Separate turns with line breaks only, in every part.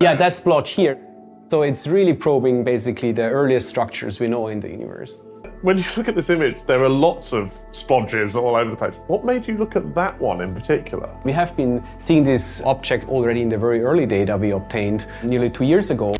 Yeah, that splotch here. So it's really probing basically the earliest structures we know in the universe.
When you look at this image, there are lots of splodges all over the place. What made you look at that one in particular?
We have been seeing this object already in the very early data we obtained nearly 2 years ago.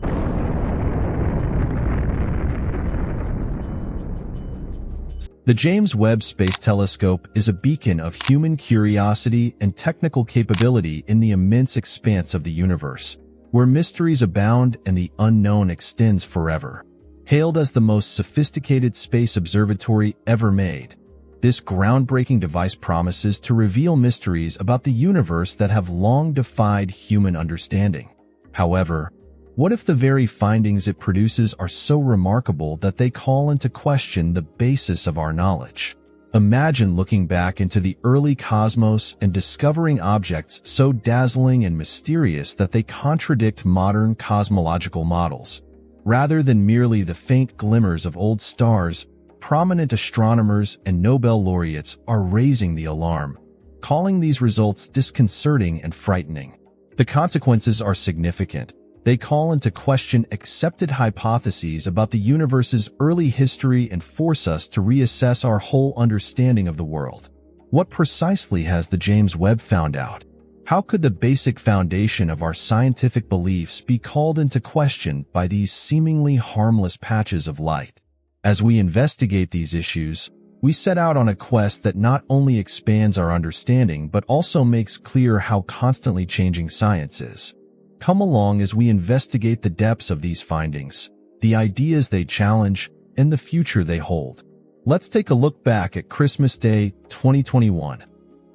The James Webb Space Telescope is a beacon of human curiosity and technical capability in the immense expanse of the universe, where mysteries abound and the unknown extends forever. Hailed as the most sophisticated space observatory ever made, this groundbreaking device promises to reveal mysteries about the universe that have long defied human understanding. However, what if the very findings it produces are so remarkable that they call into question the basis of our knowledge? Imagine looking back into the early cosmos and discovering objects so dazzling and mysterious that they contradict modern cosmological models. Rather than merely the faint glimmers of old stars, prominent astronomers and Nobel laureates are raising the alarm, calling these results disconcerting and frightening. The consequences are significant. They call into question accepted hypotheses about the universe's early history and force us to reassess our whole understanding of the world. What precisely has the James Webb found out? How could the basic foundation of our scientific beliefs be called into question by these seemingly harmless patches of light? As we investigate these issues, we set out on a quest that not only expands our understanding but also makes clear how constantly changing science is. Come along as we investigate the depths of these findings, the ideas they challenge, and the future they hold. Let's take a look back at Christmas Day 2021,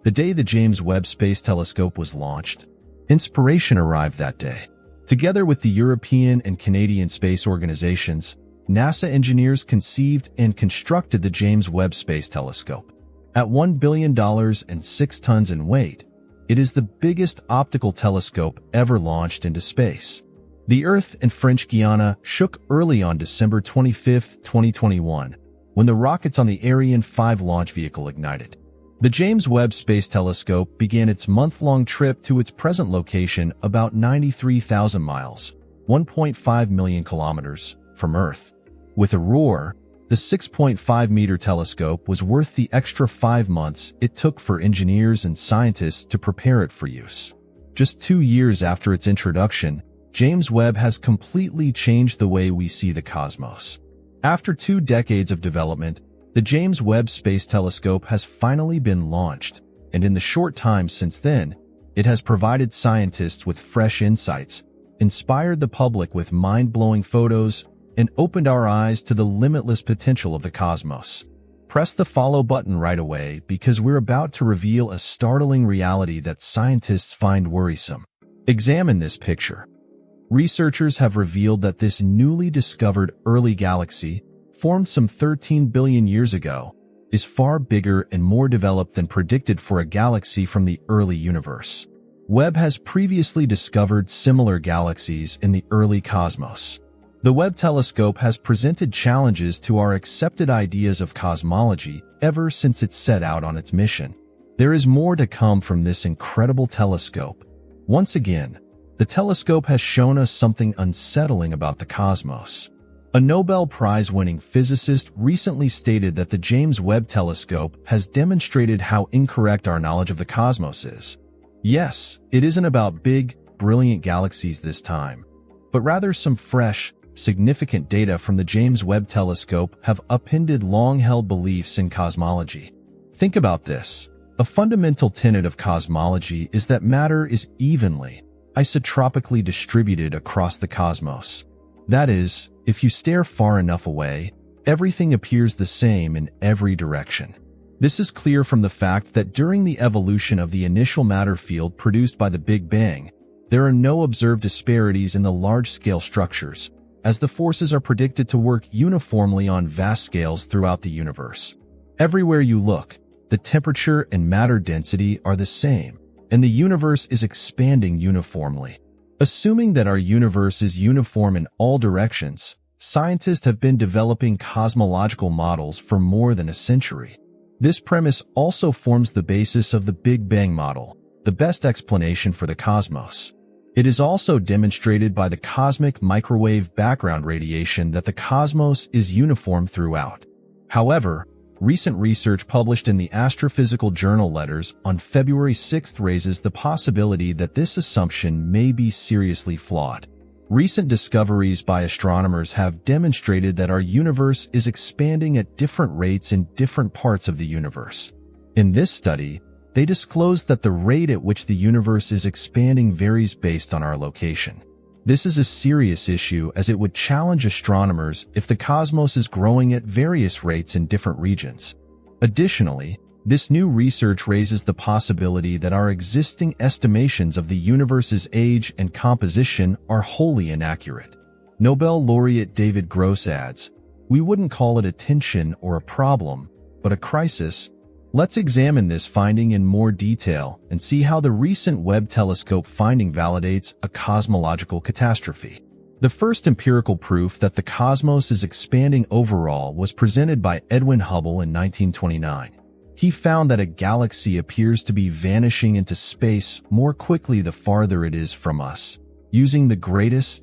the day the James Webb Space Telescope was launched. Inspiration arrived that day. Together with the European and Canadian space organizations, NASA engineers conceived and constructed the James Webb Space Telescope. At $1 billion and 6 tons in weight, it is the biggest optical telescope ever launched into space. The Earth and French Guiana shook early on December 25, 2021, when the rockets on the Ariane 5 launch vehicle ignited. The James Webb Space Telescope began its month-long trip to its present location about 93,000 miles, 1.5 million kilometers, from Earth. With a roar, the 6.5-meter telescope was worth the extra 5 months it took for engineers and scientists to prepare it for use. Just 2 years after its introduction, James Webb has completely changed the way we see the cosmos. After 2 decades of development, the James Webb Space Telescope has finally been launched, and in the short time since then, it has provided scientists with fresh insights, inspired the public with mind-blowing photos, and opened our eyes to the limitless potential of the cosmos. Press the follow button right away because we're about to reveal a startling reality that scientists find worrisome. Examine this picture. Researchers have revealed that this newly discovered early galaxy, formed some 13 billion years ago, is far bigger and more developed than predicted for a galaxy from the early universe. Webb has previously discovered similar galaxies in the early cosmos. The Webb telescope has presented challenges to our accepted ideas of cosmology ever since it set out on its mission. There is more to come from this incredible telescope. Once again, the telescope has shown us something unsettling about the cosmos. A Nobel Prize-winning physicist recently stated that the James Webb Telescope has demonstrated how incorrect our knowledge of the cosmos is. Yes, it isn't about big, brilliant galaxies this time, but rather some fresh, significant data from the James Webb Telescope have upended long-held beliefs in cosmology. Think about this. A fundamental tenet of cosmology is that matter is evenly, isotropically distributed across the cosmos. That is, if you stare far enough away, everything appears the same in every direction. This is clear from the fact that during the evolution of the initial matter field produced by the Big Bang, there are no observed disparities in the large-scale structures, as the forces are predicted to work uniformly on vast scales throughout the universe. Everywhere you look, the temperature and matter density are the same, and the universe is expanding uniformly. Assuming that our universe is uniform in all directions, scientists have been developing cosmological models for more than a century. This premise also forms the basis of the Big Bang model, the best explanation for the cosmos. It is also demonstrated by the cosmic microwave background radiation that the cosmos is uniform throughout. However, recent research published in the Astrophysical Journal Letters on February 6 raises the possibility that this assumption may be seriously flawed. Recent discoveries by astronomers have demonstrated that our universe is expanding at different rates in different parts of the universe. In this study, they disclosed that the rate at which the universe is expanding varies based on our location. This is a serious issue as it would challenge astronomers if the cosmos is growing at various rates in different regions. Additionally, this new research raises the possibility that our existing estimations of the universe's age and composition are wholly inaccurate. Nobel laureate David Gross adds, "We wouldn't call it a tension or a problem, but a crisis." Let's examine this finding in more detail and see how the recent Webb telescope finding validates a cosmological catastrophe. The first empirical proof that the cosmos is expanding overall was presented by Edwin Hubble in 1929. He found that a galaxy appears to be vanishing into space more quickly the farther it is from us. Using the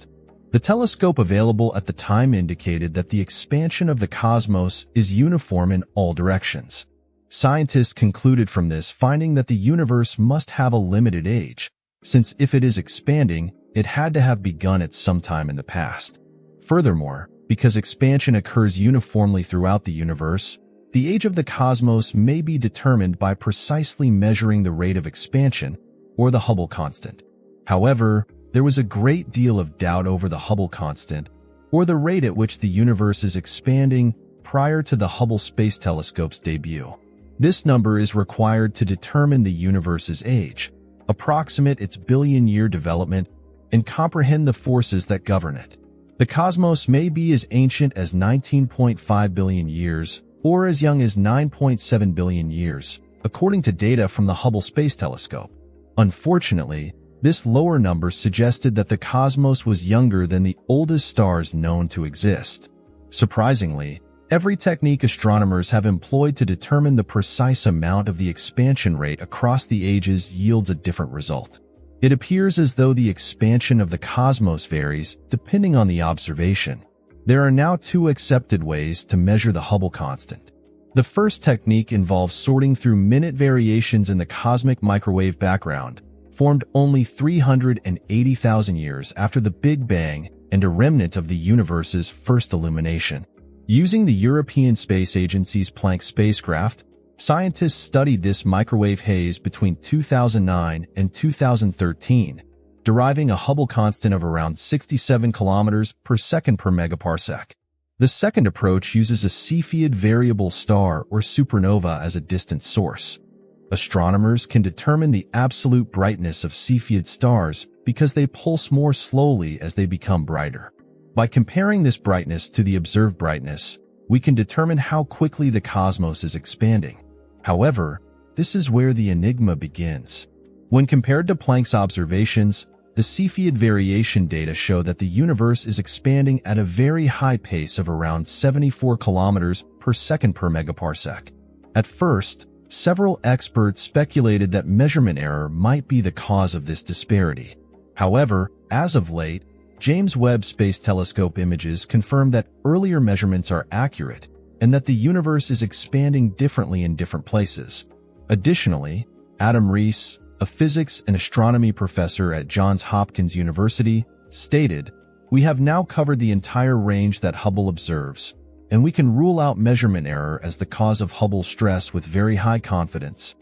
telescope available at the time indicated that the expansion of the cosmos is uniform in all directions. Scientists concluded from this finding that the universe must have a limited age, since if it is expanding, it had to have begun at some time in the past. Furthermore, because expansion occurs uniformly throughout the universe, the age of the cosmos may be determined by precisely measuring the rate of expansion, or the Hubble constant. However, there was a great deal of doubt over the Hubble constant, or the rate at which the universe is expanding prior to the Hubble Space Telescope's debut. This number is required to determine the universe's age, approximate its billion-year development, and comprehend the forces that govern it. The cosmos may be as ancient as 19.5 billion years, or as young as 9.7 billion years, according to data from the Hubble Space Telescope. Unfortunately, this lower number suggested that the cosmos was younger than the oldest stars known to exist. Surprisingly, every technique astronomers have employed to determine the precise amount of the expansion rate across the ages yields a different result. It appears as though the expansion of the cosmos varies depending on the observation. There are now two accepted ways to measure the Hubble constant. The first technique involves sorting through minute variations in the cosmic microwave background, formed only 380,000 years after the Big Bang and a remnant of the universe's first illumination. Using the European Space Agency's Planck spacecraft, scientists studied this microwave haze between 2009 and 2013, deriving a Hubble constant of around 67 kilometers per second per megaparsec. The second approach uses a Cepheid variable star or supernova as a distant source. Astronomers can determine the absolute brightness of Cepheid stars because they pulse more slowly as they become brighter. By comparing this brightness to the observed brightness, we can determine how quickly the cosmos is expanding. However, this is where the enigma begins. When compared to Planck's observations, the Cepheid variation data show that the universe is expanding at a very high pace of around 74 kilometers per second per megaparsec. At first, several experts speculated that measurement error might be the cause of this disparity. However, as of late, James Webb Space Telescope images confirm that earlier measurements are accurate and that the universe is expanding differently in different places. Additionally, Adam Rees, a physics and astronomy professor at Johns Hopkins University, stated, "We have now covered the entire range that Hubble observes, and we can rule out measurement error as the cause of Hubble stress with very high confidence.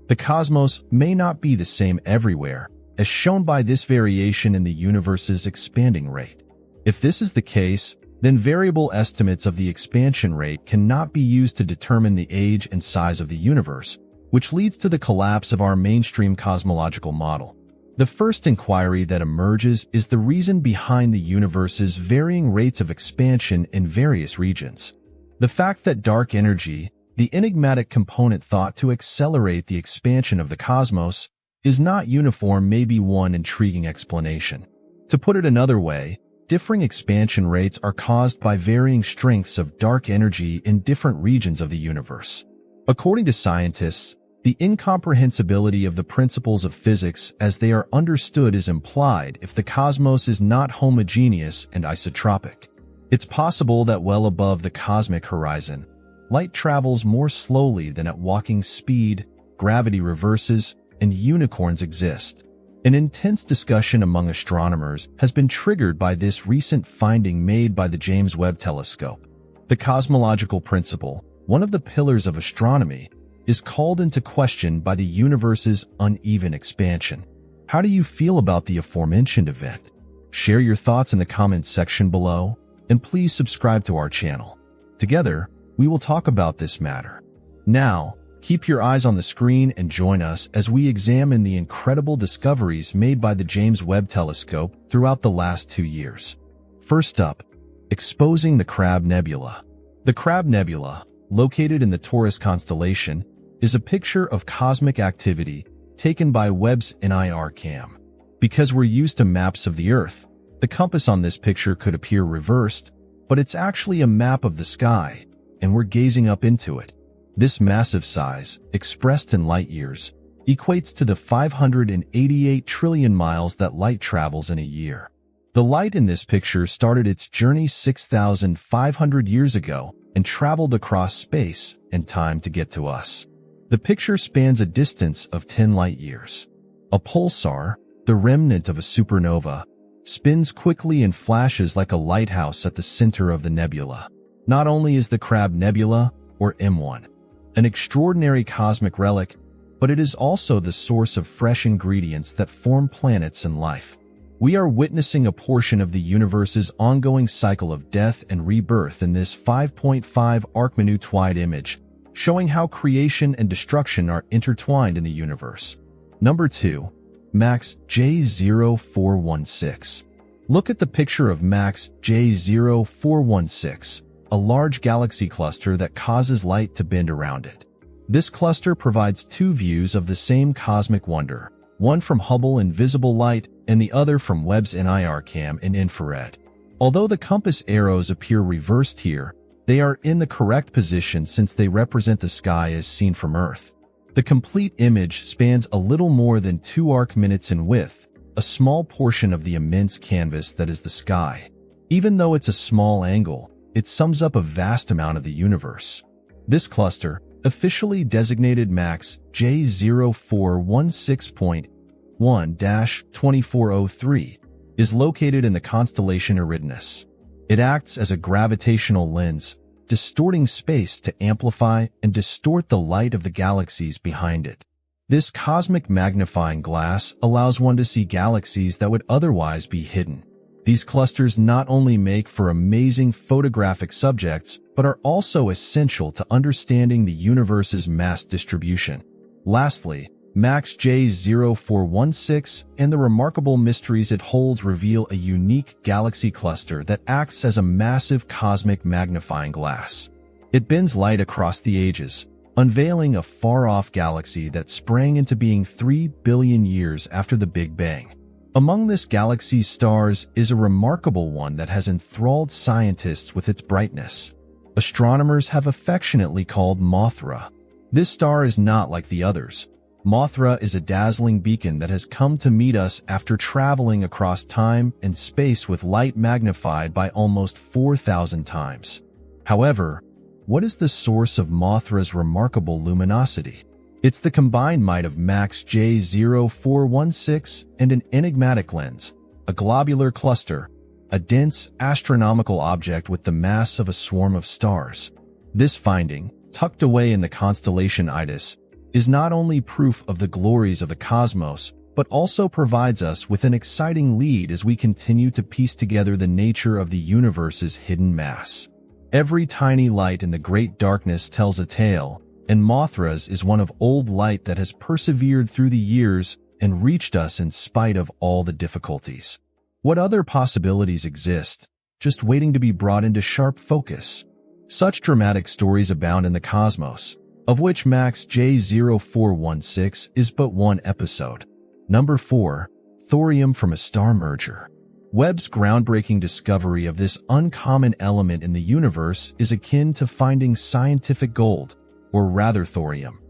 The cosmos may not be the same everywhere, as shown by this variation in the universe's expanding rate. If this is the case, then variable estimates of the expansion rate cannot be used to determine the age and size of the universe, which leads to the collapse of our mainstream cosmological model. The first inquiry that emerges is the reason behind the universe's varying rates of expansion in various regions. The fact that dark energy, the enigmatic component thought to accelerate the expansion of the cosmos, is not uniform may be one intriguing explanation. To put it another way, differing expansion rates are caused by varying strengths of dark energy in different regions of the universe. According to scientists, The incomprehensibility of the principles of physics as they are understood is implied if the cosmos is not homogeneous and isotropic. It's possible that well above the cosmic horizon, light travels more slowly than at walking speed, gravity reverses, and unicorns exist. An intense discussion among astronomers has been triggered by this recent finding made by the James Webb Telescope. The cosmological principle, one of the pillars of astronomy, is called into question by the universe's uneven expansion. How do you feel about the aforementioned event? Share your thoughts in the comments section below, and please subscribe to our channel. Together, we will talk about this matter. Now, keep your eyes on the screen and join us as we examine the incredible discoveries made by the James Webb Telescope throughout the last 2 years. First up, exposing the Crab Nebula. The Crab Nebula, located in the Taurus constellation, is a picture of cosmic activity taken by Webb's NIRCam. Because we're used to maps of the Earth, the compass on this picture could appear reversed, but it's actually a map of the sky, and we're gazing up into it. This massive size, expressed in light years, equates to the 588 trillion miles that light travels in a year. The light in this picture started its journey 6,500 years ago and traveled across space and time to get to us. The picture spans a distance of 10 light years. A pulsar, the remnant of a supernova, spins quickly and flashes like a lighthouse at the center of the nebula. Not only is the Crab Nebula, or M1, an extraordinary cosmic relic, but it is also the source of fresh ingredients that form planets and life. We are witnessing a portion of the universe's ongoing cycle of death and rebirth in this 5.5 arc-minute-wide image, showing how creation and destruction are intertwined in the universe. Number 2. MACS J0416. Look at the picture of MACS J0416, a large galaxy cluster that causes light to bend around it. This cluster provides 2 views of the same cosmic wonder, one from Hubble in visible light and the other from Webb's NIRCam in infrared. Although the compass arrows appear reversed here, they are in the correct position since they represent the sky as seen from Earth. The complete image spans a little more than 2 arc-minutes in width, a small portion of the immense canvas that is the sky. Even though it's a small angle, it sums up a vast amount of the universe. This cluster, officially designated MACS J0416.1-2403, is located in the constellation Eridanus. It acts as a gravitational lens, distorting space to amplify and distort the light of the galaxies behind it. This cosmic magnifying glass allows one to see galaxies that would otherwise be hidden. These clusters not only make for amazing photographic subjects, but are also essential to understanding the universe's mass distribution. Lastly, MACS J0416 and the remarkable mysteries it holds reveal a unique galaxy cluster that acts as a massive cosmic magnifying glass. It bends light across the ages, unveiling a far-off galaxy that sprang into being 3 billion years after the Big Bang. Among this galaxy's stars is a remarkable one that has enthralled scientists with its brightness. Astronomers have affectionately called Mothra. This star is not like the others. Mothra is a dazzling beacon that has come to meet us after traveling across time and space with light magnified by almost 4,000 times. However, what is the source of Mothra's remarkable luminosity? It's the combined might of MACS J0416 and an enigmatic lens, a globular cluster, a dense astronomical object with the mass of a swarm of stars. This finding, tucked away in the constellation Itis, is not only proof of the glories of the cosmos, but also provides us with an exciting lead as we continue to piece together the nature of the universe's hidden mass. Every tiny light in the great darkness tells a tale, and Mothra's is one of old light that has persevered through the years and reached us in spite of all the difficulties. What other possibilities exist, just waiting to be brought into sharp focus? Such dramatic stories abound in the cosmos, of which MACS J0416 is but one episode. Number 4. Thorium from a star merger. Webb's groundbreaking discovery of this uncommon element in the universe is akin to finding scientific gold, or rather thorium.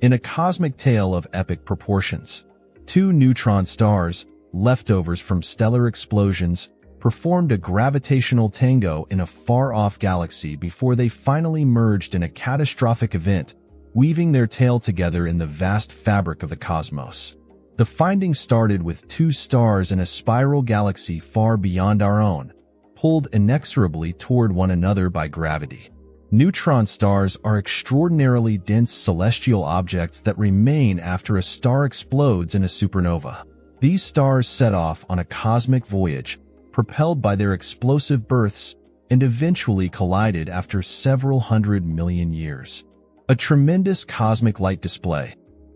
In a cosmic tale of epic proportions, two neutron stars, leftovers from stellar explosions, performed a gravitational tango in a far-off galaxy before they finally merged in a catastrophic event, weaving their tale together in the vast fabric of the cosmos. The finding started with two stars in a spiral galaxy far beyond our own, pulled inexorably toward one another by gravity. Neutron stars are extraordinarily dense celestial objects that remain after a star explodes in a supernova. These stars set off on a cosmic voyage, propelled by their explosive births, and eventually collided after several 100 million years. A tremendous cosmic light display,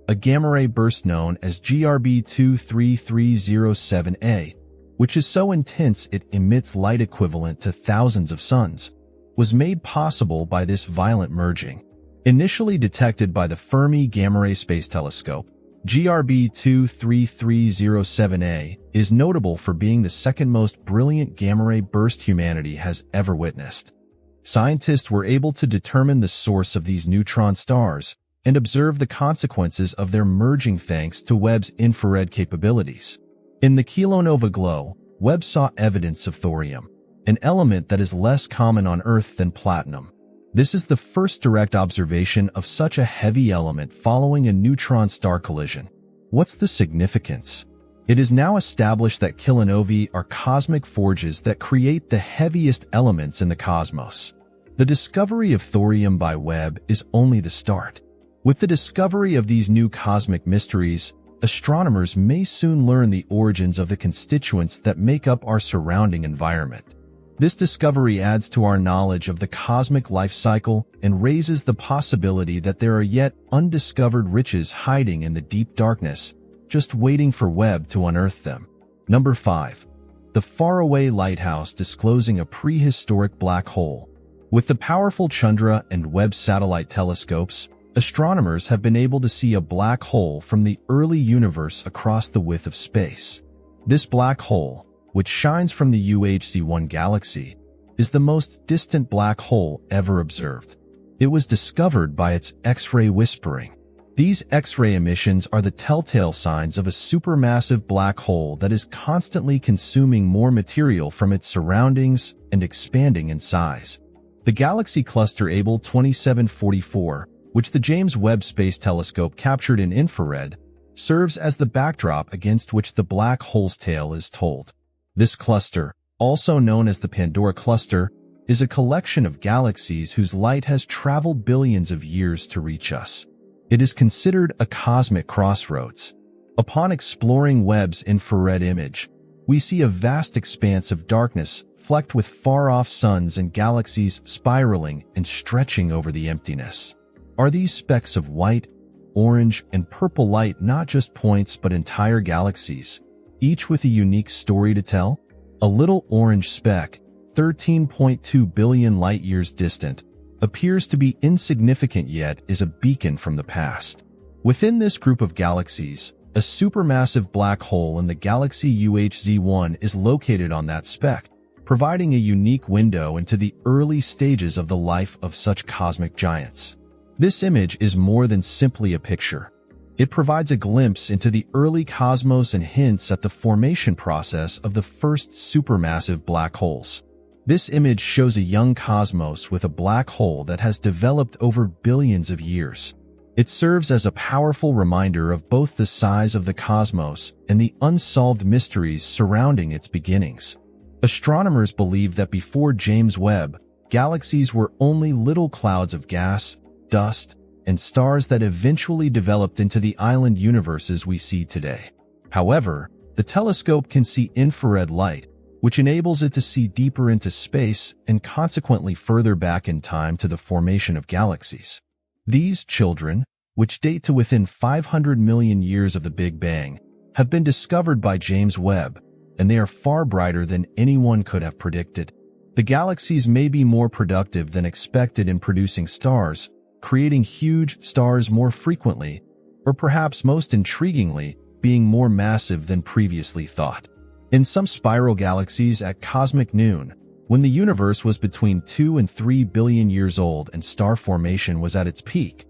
a gamma-ray burst known as GRB 23307A, which is so intense it emits light equivalent to thousands of suns, was made possible by this violent merging. Initially detected by the Fermi Gamma-ray Space Telescope, GRB 23307A is notable for being the second most brilliant gamma-ray burst humanity has ever witnessed. Scientists were able to determine the source of these neutron stars and observe the consequences of their merging thanks to Webb's infrared capabilities. In the kilonova glow, Webb saw evidence of thorium, an element that is less common on Earth than platinum. This is the first direct observation of such a heavy element following a neutron star collision. What's the significance? It is now established that kilonovae are cosmic forges that create the heaviest elements in the cosmos. The discovery of thorium by Webb is only the start. With the discovery of these new cosmic mysteries, astronomers may soon learn the origins of the constituents that make up our surrounding environment. This discovery adds to our knowledge of the cosmic life cycle and raises the possibility that there are yet undiscovered riches hiding in the deep darkness, just waiting for Webb to unearth them. Number 5. The faraway lighthouse disclosing a prehistoric black hole. With the powerful Chandra and Webb satellite telescopes, astronomers have been able to see a black hole from the early universe across the width of space. This black hole, which shines from the UHC-1 galaxy, is the most distant black hole ever observed. It was discovered by its X-ray whispering. These X-ray emissions are the telltale signs of a supermassive black hole that is constantly consuming more material from its surroundings and expanding in size. The galaxy cluster Abell 2744, which the James Webb Space Telescope captured in infrared, serves as the backdrop against which the black hole's tale is told. This cluster, also known as the Pandora Cluster, is a collection of galaxies whose light has traveled billions of years to reach us. It is considered a cosmic crossroads. Upon exploring Webb's infrared image, we see a vast expanse of darkness flecked with far-off suns and galaxies spiraling and stretching over the emptiness. Are these specks of white, orange, and purple light not just points but entire galaxies, each with a unique story to tell? A little orange speck, 13.2 billion light-years distant, appears to be insignificant yet is a beacon from the past. Within this group of galaxies, a supermassive black hole in the galaxy UHZ-1 is located on that speck, providing a unique window into the early stages of the life of such cosmic giants. This image is more than simply a picture. It provides a glimpse into the early cosmos and hints at the formation process of the first supermassive black holes. This image shows a young cosmos with a black hole that has developed over billions of years. It serves as a powerful reminder of both the size of the cosmos and the unsolved mysteries surrounding its beginnings. Astronomers believe that before James Webb, galaxies were only little clouds of gas, dust, and stars that eventually developed into the island universes we see today. However, the telescope can see infrared light, which enables it to see deeper into space and consequently further back in time to the formation of galaxies. These children, which date to within 500 million years of the Big Bang, have been discovered by James Webb, and they are far brighter than anyone could have predicted. The galaxies may be more productive than expected in producing stars, creating huge stars more frequently, or perhaps most intriguingly, being more massive than previously thought. In some spiral galaxies at cosmic noon, when the universe was between 2 and 3 billion years old and star formation was at its peak,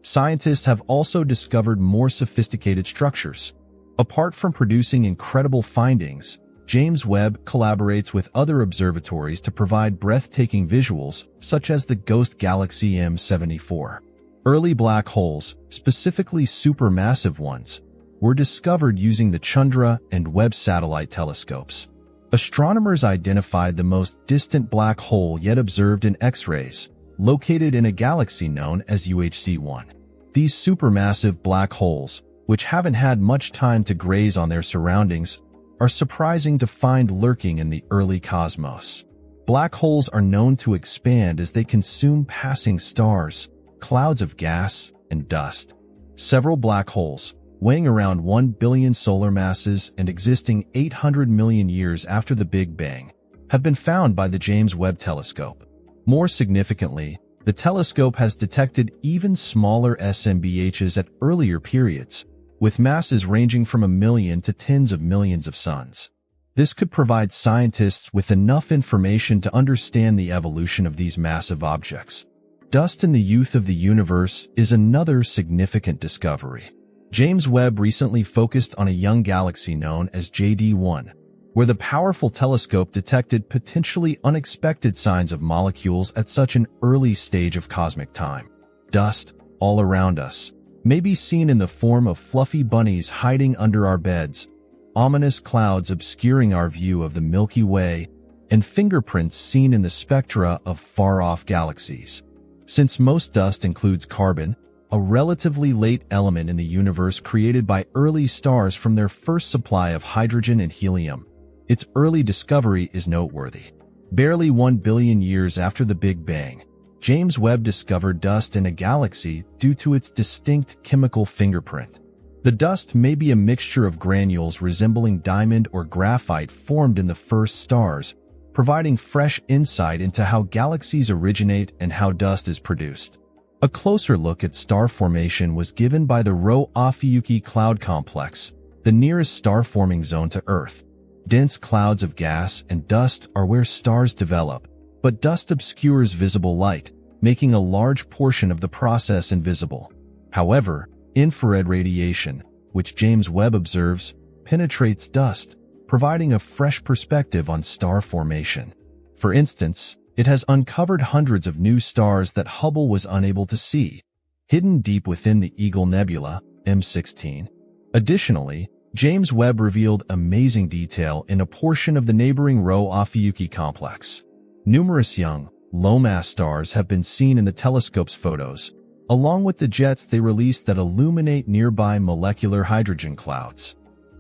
scientists have also discovered more sophisticated structures. Apart from producing incredible findings, James Webb collaborates with other observatories to provide breathtaking visuals, such as the ghost galaxy M74. Early black holes, specifically supermassive ones, were discovered using the Chandra and Webb satellite telescopes. Astronomers identified the most distant black hole yet observed in X-rays, located in a galaxy known as UHC-1. These supermassive black holes, which haven't had much time to graze on their surroundings, are surprising to find lurking in the early cosmos. Black holes are known to expand as they consume passing stars, clouds of gas, and dust. Several black holes, weighing around 1 billion solar masses and existing 800 million years after the Big Bang, have been found by the James Webb Telescope. More significantly, the telescope has detected even smaller SMBHs at earlier periods, with masses ranging from 1 million to tens of millions of suns. This could provide scientists with enough information to understand the evolution of these massive objects. Dust in the youth of the universe is another significant discovery. James Webb recently focused on a young galaxy known as JD1, where the powerful telescope detected potentially unexpected signs of molecules at such an early stage of cosmic time. Dust, all around us, may be seen in the form of fluffy bunnies hiding under our beds, ominous clouds obscuring our view of the Milky Way, and fingerprints seen in the spectra of far-off galaxies. Since most dust includes carbon, a relatively late element in the universe created by early stars from their first supply of hydrogen and helium, its early discovery is noteworthy. Barely 1 billion years after the Big Bang, James Webb discovered dust in a galaxy due to its distinct chemical fingerprint. The dust may be a mixture of granules resembling diamond or graphite formed in the first stars, providing fresh insight into how galaxies originate and how dust is produced. A closer look at star formation was given by the Rho-Ophiuchi cloud complex, the nearest star-forming zone to Earth. Dense clouds of gas and dust are where stars develop, but dust obscures visible light, making a large portion of the process invisible. However, infrared radiation, which James Webb observes, penetrates dust, providing a fresh perspective on star formation. For instance, it has uncovered hundreds of new stars that Hubble was unable to see, hidden deep within the Eagle Nebula, M16. Additionally, James Webb revealed amazing detail in a portion of the neighboring Rho-Ophiuchi complex. Numerous young, low-mass stars have been seen in the telescope's photos, along with the jets they release that illuminate nearby molecular hydrogen clouds.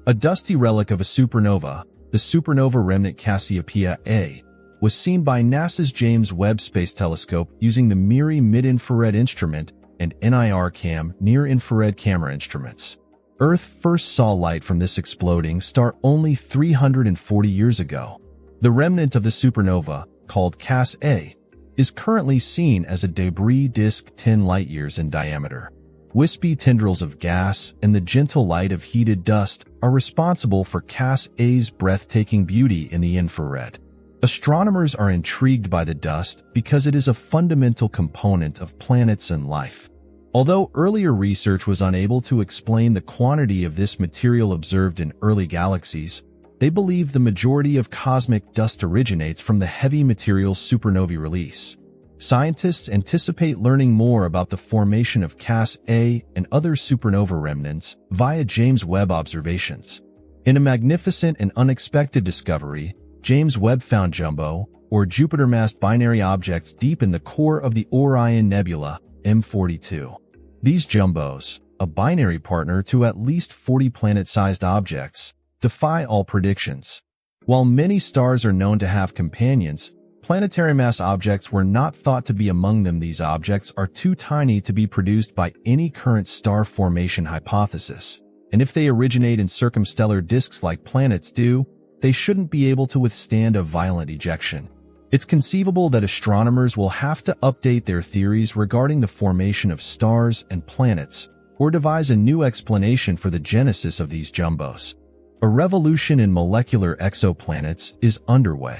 A dusty relic of a supernova, the supernova remnant Cassiopeia A, was seen by NASA's James Webb Space Telescope using the MIRI mid-infrared instrument and NIRCam near-infrared camera instruments. Earth first saw light from this exploding star only 340 years ago. The remnant of the supernova, called Cass A, is currently seen as a debris disk 10 light-years in diameter. Wispy tendrils of gas and the gentle light of heated dust are responsible for Cass A's breathtaking beauty in the infrared. Astronomers are intrigued by the dust because it is a fundamental component of planets and life. Although earlier research was unable to explain the quantity of this material observed in early galaxies, they believe the majority of cosmic dust originates from the heavy materials supernovae release. Scientists anticipate learning more about the formation of Cass A and other supernova remnants via James Webb observations. In a magnificent and unexpected discovery, James Webb found jumbo, or Jupiter-massed binary objects deep in the core of the Orion Nebula, M42. These jumbos, a binary partner to at least 40 planet-sized objects, defy all predictions. While many stars are known to have companions, planetary mass objects were not thought to be among them. These objects are too tiny to be produced by any current star formation hypothesis, and if they originate in circumstellar disks like planets do, they shouldn't be able to withstand a violent ejection. It's conceivable that astronomers will have to update their theories regarding the formation of stars and planets, or devise a new explanation for the genesis of these jumbos. A revolution in molecular exoplanets is underway.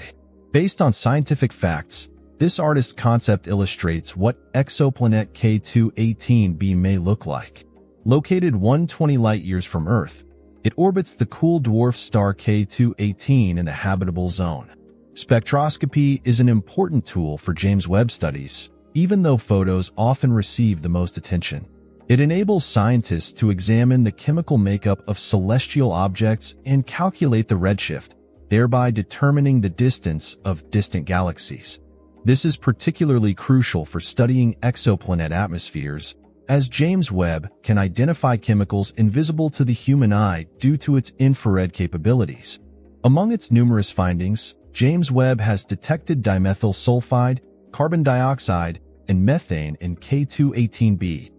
Based on scientific facts, This artist's concept illustrates what exoplanet K2-18b may look like. Located 120 light-years from Earth, it orbits the cool dwarf star K2-18 in the habitable zone. Spectroscopy is an important tool for James Webb studies, even though photos often receive the most attention. It enables scientists to examine the chemical makeup of celestial objects and calculate the redshift, thereby determining the distance of distant galaxies. This is particularly crucial for studying exoplanet atmospheres, as James Webb can identify chemicals invisible to the human eye due to its infrared capabilities. Among its numerous findings, James Webb has detected dimethyl sulfide, carbon dioxide, and methane in K2-18b,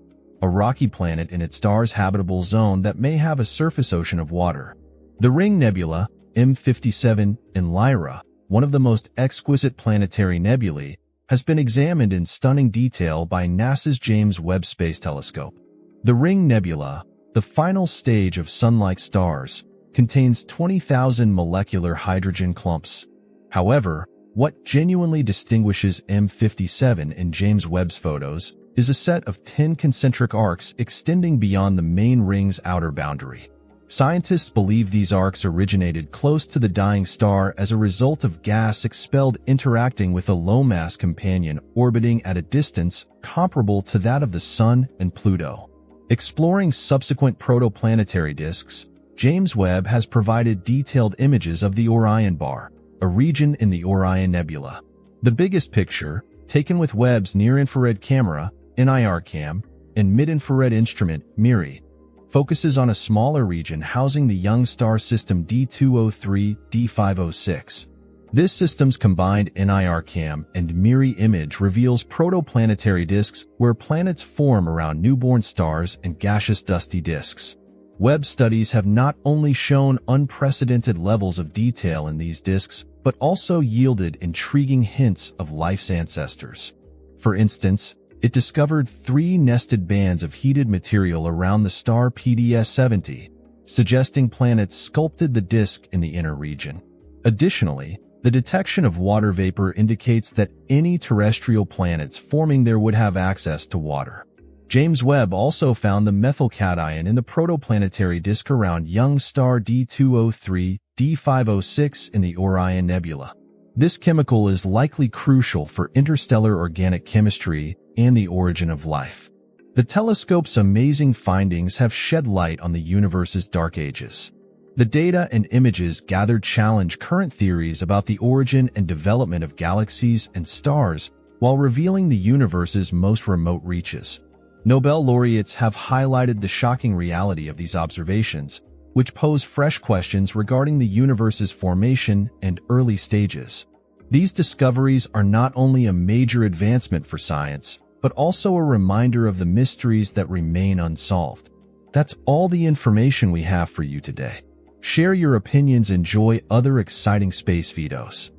a rocky planet in its star's habitable zone that may have a surface ocean of water. The Ring Nebula, M57, in Lyra, one of the most exquisite planetary nebulae, has been examined in stunning detail by NASA's James Webb Space Telescope. The Ring Nebula, the final stage of Sun-like stars, contains 20,000 molecular hydrogen clumps. However, what genuinely distinguishes M57 in James Webb's photos is a set of 10 concentric arcs extending beyond the main ring's outer boundary. Scientists believe these arcs originated close to the dying star as a result of gas expelled interacting with a low-mass companion orbiting at a distance comparable to that of the Sun and Pluto. Exploring subsequent protoplanetary disks, James Webb has provided detailed images of the Orion Bar, a region in the Orion Nebula. The biggest picture, taken with Webb's near-infrared camera, NIRCam, and mid-infrared instrument, MIRI, focuses on a smaller region housing the young star system D203-D506. This system's combined NIRCam and MIRI image reveals protoplanetary disks where planets form around newborn stars and gaseous dusty disks. Webb studies have not only shown unprecedented levels of detail in these disks, but also yielded intriguing hints of life's ancestors. For instance, it discovered 3 nested bands of heated material around the star PDS-70, suggesting planets sculpted the disk in the inner region. Additionally, the detection of water vapor indicates that any terrestrial planets forming there would have access to water. James Webb also found the methyl cation in the protoplanetary disk around young star D203-D506 in the Orion Nebula. This chemical is likely crucial for interstellar organic chemistry and the origin of life. The telescope's amazing findings have shed light on the universe's dark ages. The data and images gathered challenge current theories about the origin and development of galaxies and stars while revealing the universe's most remote reaches. Nobel laureates have highlighted the shocking reality of these observations, which pose fresh questions regarding the universe's formation and early stages. These discoveries are not only a major advancement for science, but also a reminder of the mysteries that remain unsolved. That's all the information we have for you today. Share your opinions and enjoy other exciting space videos.